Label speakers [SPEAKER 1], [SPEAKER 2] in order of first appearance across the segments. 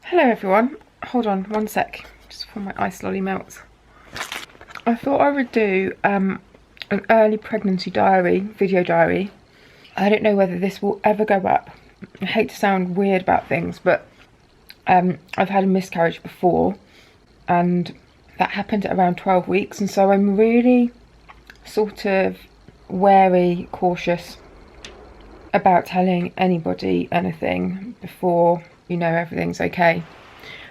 [SPEAKER 1] Hello everyone, hold on one sec, just before my ice lolly melts. I thought I would do an early pregnancy diary, video diary. I don't know whether this will ever go up. I hate to sound weird about things, but I've had a miscarriage before and that happened at around 12 weeks, and so I'm really sort of wary, cautious about telling anybody anything before you know everything's okay.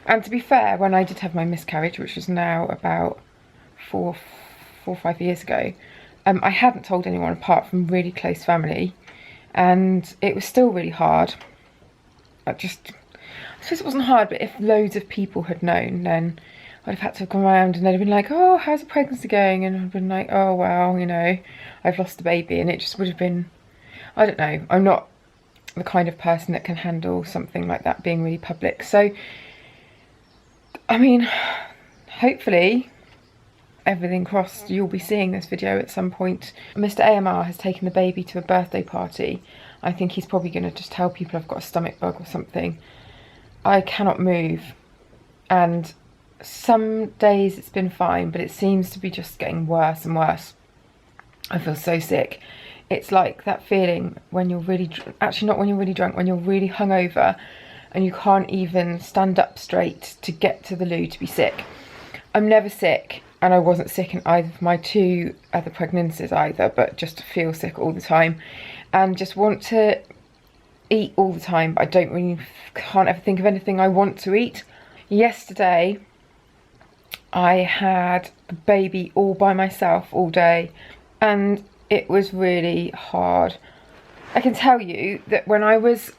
[SPEAKER 1] And to be fair, when I did have my miscarriage, which was now about four or 5 years ago, I hadn't told anyone apart from really close family, and it was still really hard. I suppose it wasn't hard, but if loads of people had known, then I'd have had to have gone around and they'd have been like, oh, how's the pregnancy going? And I'd been like, oh, well, you know, I've lost a baby. And it just would have been, I don't know, I'm not the kind of person that can handle something like that being really public. So, I mean, hopefully, everything crossed, you'll be seeing this video at some point. Mr. AMR has taken the baby to a birthday party. I think he's probably going to just tell people I've got a stomach bug or something. I cannot move, and some days it's been fine, but it seems to be just getting worse and worse. I feel so sick. It's like that feeling when you're really, actually not when you're really drunk, when you're really hungover and you can't even stand up straight to get to the loo to be sick. I'm never sick, and I wasn't sick in either of my two other pregnancies either, but just feel sick all the time and just want to eat all the time, but can't ever think of anything I want to eat. Yesterday, I had the baby all by myself all day, and it was really hard. I can tell you that when I was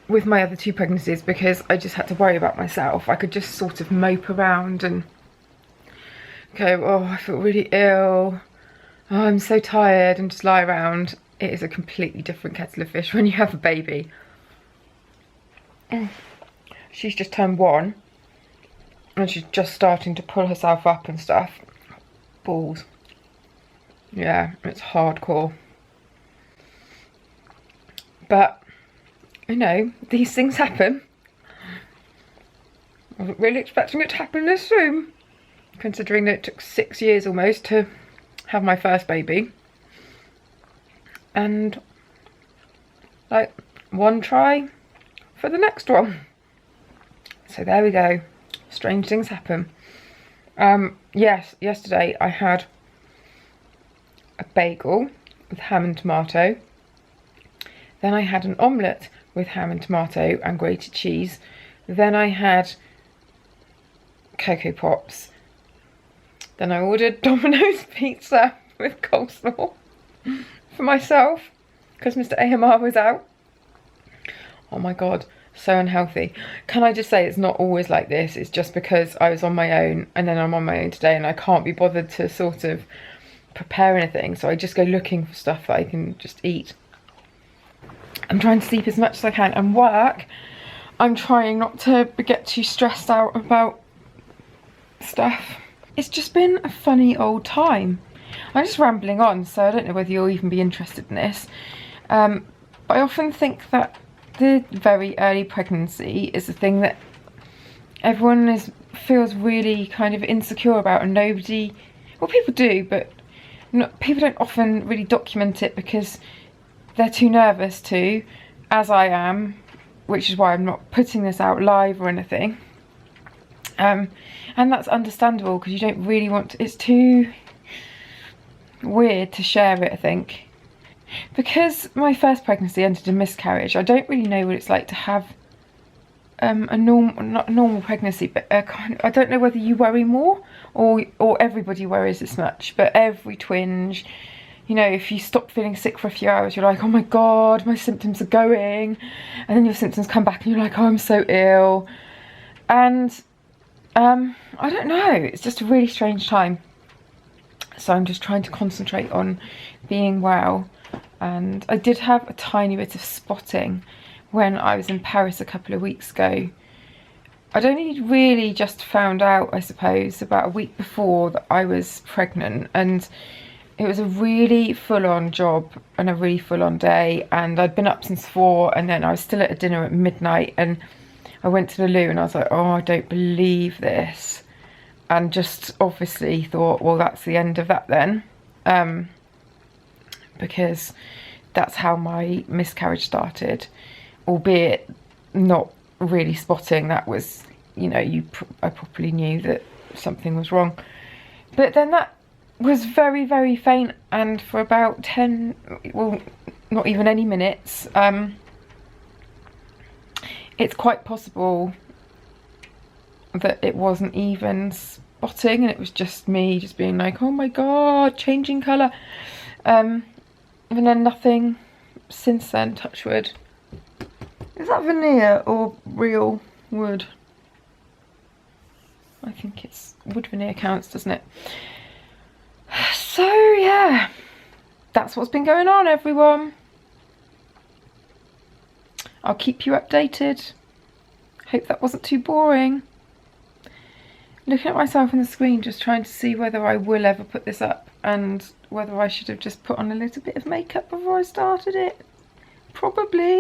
[SPEAKER 1] with my other two pregnancies, because I just had to worry about myself, I could just sort of mope around and go, oh, I feel really ill, oh, I'm so tired, and just lie around. It is a completely different kettle of fish when you have a baby. She's just turned 1 and she's just starting to pull herself up and stuff. Balls. Yeah, it's hardcore. But, you know, these things happen. I wasn't really expecting it to happen this soon, considering that it took 6 years almost to have my first baby. And, like, one try for the next one. So there we go. Strange things happen. Yes, yesterday I had a bagel with ham and tomato. Then I had an omelette with ham and tomato and grated cheese. Then I had Cocoa Pops. Then I ordered Domino's pizza with coleslaw for myself because Mr. AMR was out. Oh my god, so unhealthy. Can I just say it's not always like this? It's just because I was on my own, and then I'm on my own today and I can't be bothered to sort of prepare anything, so I just go looking for stuff that I can just eat. I'm trying to sleep as much as I can and work. I'm trying not to get too stressed out about stuff. It's just been a funny old time. I'm just rambling on, so I don't know whether you'll even be interested in this. But I often think that the very early pregnancy is the thing that everyone feels really kind of insecure about, and nobody, well, people do, but people don't often really document it because they're too nervous to, as I am, which is why I'm not putting this out live or anything. And that's understandable because you don't really want to, it's too weird to share it, I think. Because my first pregnancy ended in miscarriage, I don't really know what it's like to have a not a normal pregnancy, but I don't know whether you worry more or everybody worries this much, but every twinge, you know, if you stop feeling sick for a few hours, you're like, oh my god, my symptoms are going, and then your symptoms come back and you're like, oh, I'm so ill. And I don't know, it's just a really strange time. So I'm just trying to concentrate on being well. And I did have a tiny bit of spotting when I was in Paris a couple of weeks ago. I'd only really just found out, I suppose, about a week before that I was pregnant, and it was a really full-on job and a really full-on day, and I'd been up since 4, and then I was still at a dinner at midnight, and I went to the loo and I was like, oh, I don't believe this. And just obviously thought, well, that's the end of that then. Because that's how my miscarriage started, albeit not really spotting that was, you know, I probably knew that something was wrong. But then that was very, very faint, and for about 10, well, not even any minutes, it's quite possible that it wasn't even spotting and it was just me just being like, oh my god, changing colour. And then nothing since then, touch wood. Is that veneer or real wood? I think it's wood veneer counts, doesn't it? So yeah, that's what's been going on, everyone. I'll keep you updated. Hope that wasn't too boring. Looking at myself on the screen, just trying to see whether I will ever put this up and whether I should have just put on a little bit of makeup before I started it. Probably.